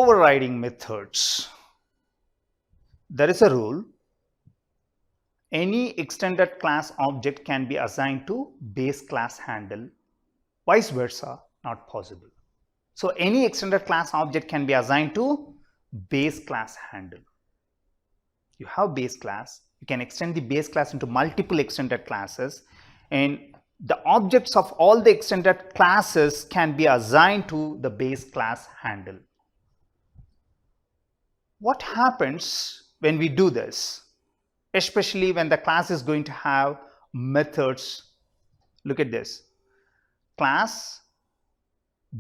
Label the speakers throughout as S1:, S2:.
S1: Overriding methods. There is a rule. Any extended class object can be assigned to base class handle. Vice versa, not possible. So any extended class object can be assigned to base class handle. You have base class. You can extend the base class into multiple extended classes, and the objects of all the extended classes can be assigned to the base class handle. What happens when we do this? Especially when the class is going to have methods. Look at this. Class,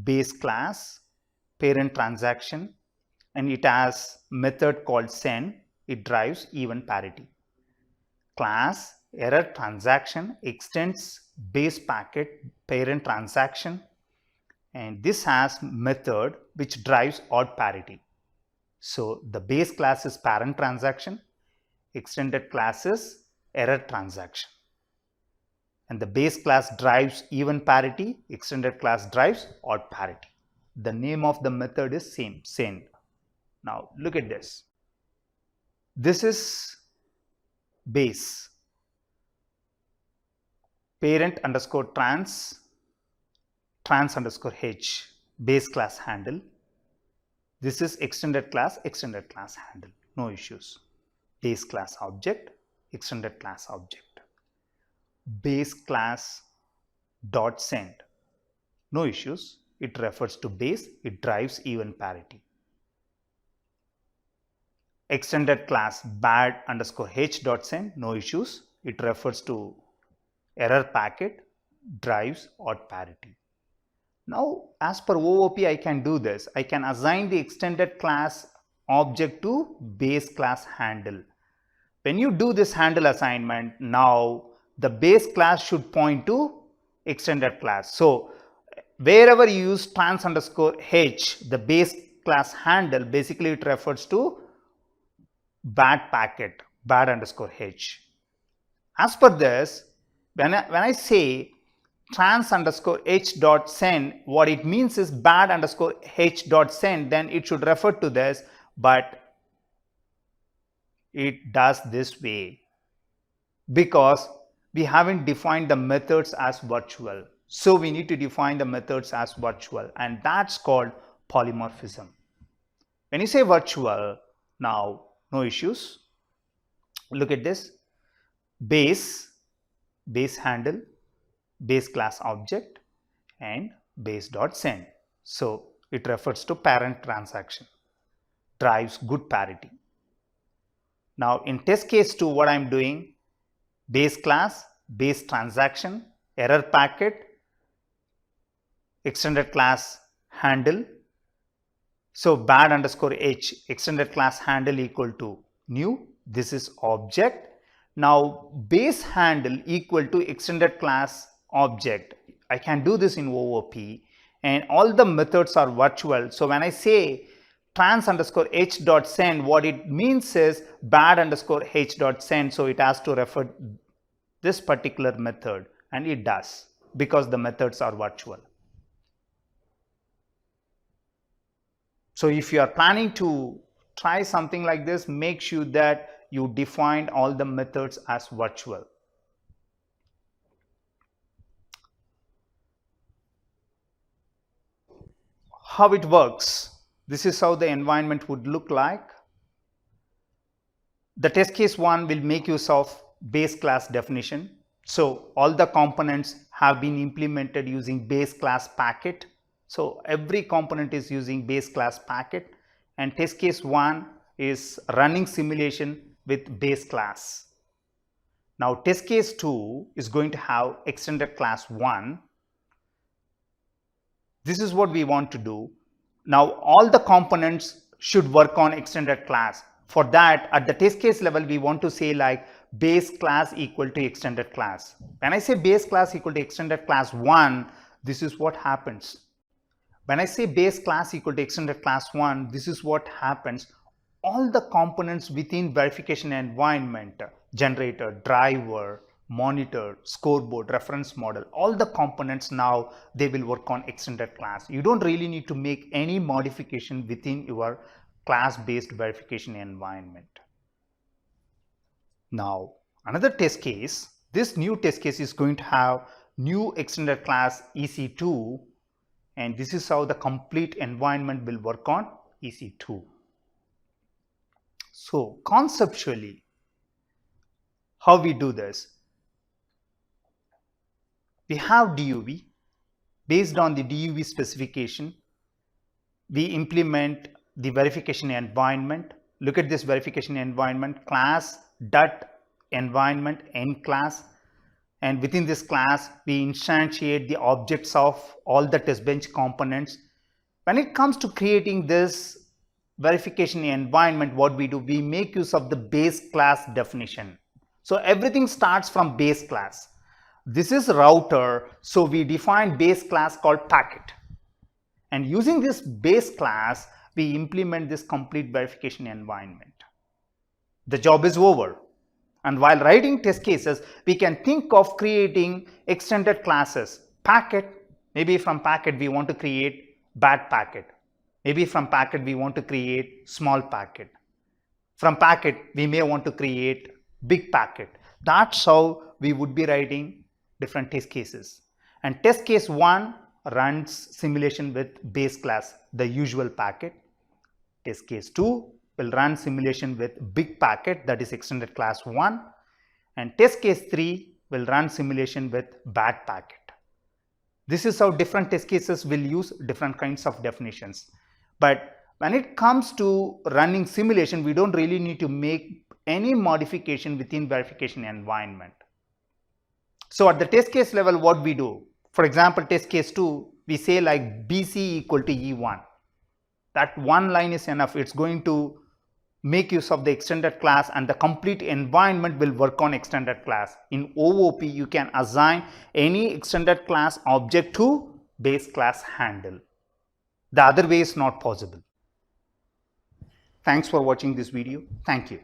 S1: base class, parent transaction, and it has method called send. It drives even parity. Class, error transaction extends base packet parent transaction, and this has method which drives odd parity. So the base class is parent transaction, extended class is error transaction, and the base class drives even parity, extended class drives odd parity. The name of the method is same, send. Now look at this. This is base, parent underscore trans underscore h, base class handle. This is extended class handle, no issues. Base class object, extended class object. Base class dot send, no issues. It refers to base, it drives even parity. Extended class bad underscore h dot send, no issues. It refers to error packet, drives odd parity. Now, as per OOP, I can do this. I can assign the extended class object to base class handle. When you do this handle assignment, now the base class should point to extended class. So wherever you use trans underscore h, the base class handle, basically it refers to bad packet, bad underscore h. As per this, when I say trans underscore h dot send, what it means is bad underscore h dot send, then it should refer to this, but it does this way because we haven't defined the methods as virtual. So we need to define the methods as virtual, and that's called polymorphism. When you say virtual, now no issues. Look at this. Base handle, base class object, and base dot send. So it refers to parent transaction, drives good parity. Now in test case 2, what I am doing, base class, base transaction, error packet, extended class handle. So bad underscore h, extended class handle equal to new, this is object. Now base handle equal to extended class object. I can do this in OOP, and all the methods are virtual. So when I say trans underscore h dot send, what it means is bad underscore h dot send. So it has to refer this particular method, and it does because the methods are virtual. So if you are planning to try something like this, make sure that you define all the methods as virtual. How it works. This is how the environment would look like. The test case 1 will make use of base class definition. So all the components have been implemented using base class packet. So every component is using base class packet, and test case 1 is running simulation with base class. Now test case 2 is going to have extended class 1. This is what we want to do. Now all the components should work on extended class. For that, at the test case level, we want to say like base class equal to extended class. When I say base class equal to extended class 1, this is what happens. When I say base class equal to extended class 1, this is what happens. All the components within verification environment, generator, driver, monitor, scoreboard, reference model, all the components now they will work on extended class. You don't really need to make any modification within your class-based verification environment. Now, another test case, this new test case is going to have new extended class EC2, and this is how the complete environment will work on EC2. So conceptually, how we do this? We have DUV. Based on the DUV specification, we implement the verification environment. Look at this verification environment, class dot environment end class, and within this class we instantiate the objects of all the test bench components. When it comes to creating this verification environment, what we do, we make use of the base class definition. So everything starts from base class. This is router, so we define base class called packet, and using this base class we implement this complete verification environment. The job is over, and while writing test cases we can think of creating extended classes. Packet, maybe from packet we want to create bad packet, maybe from packet we want to create small packet, from packet we may want to create big packet. That's how we would be writing different test cases. And test case 1 runs simulation with base class, the usual packet. Test case 2 will run simulation with big packet, that is extended class 1, and test case 3 will run simulation with bad packet. This is how different test cases will use different kinds of definitions. But when it comes to running simulation, we don't really need to make any modification within verification environment. So at the test case level, what we do, for example, test case 2, we say like BC equal to E1. That one line is enough. It's going to make use of the extended class, and the complete environment will work on extended class. In OOP, you can assign any extended class object to base class handle. The other way is not possible. Thanks for watching this video. Thank you.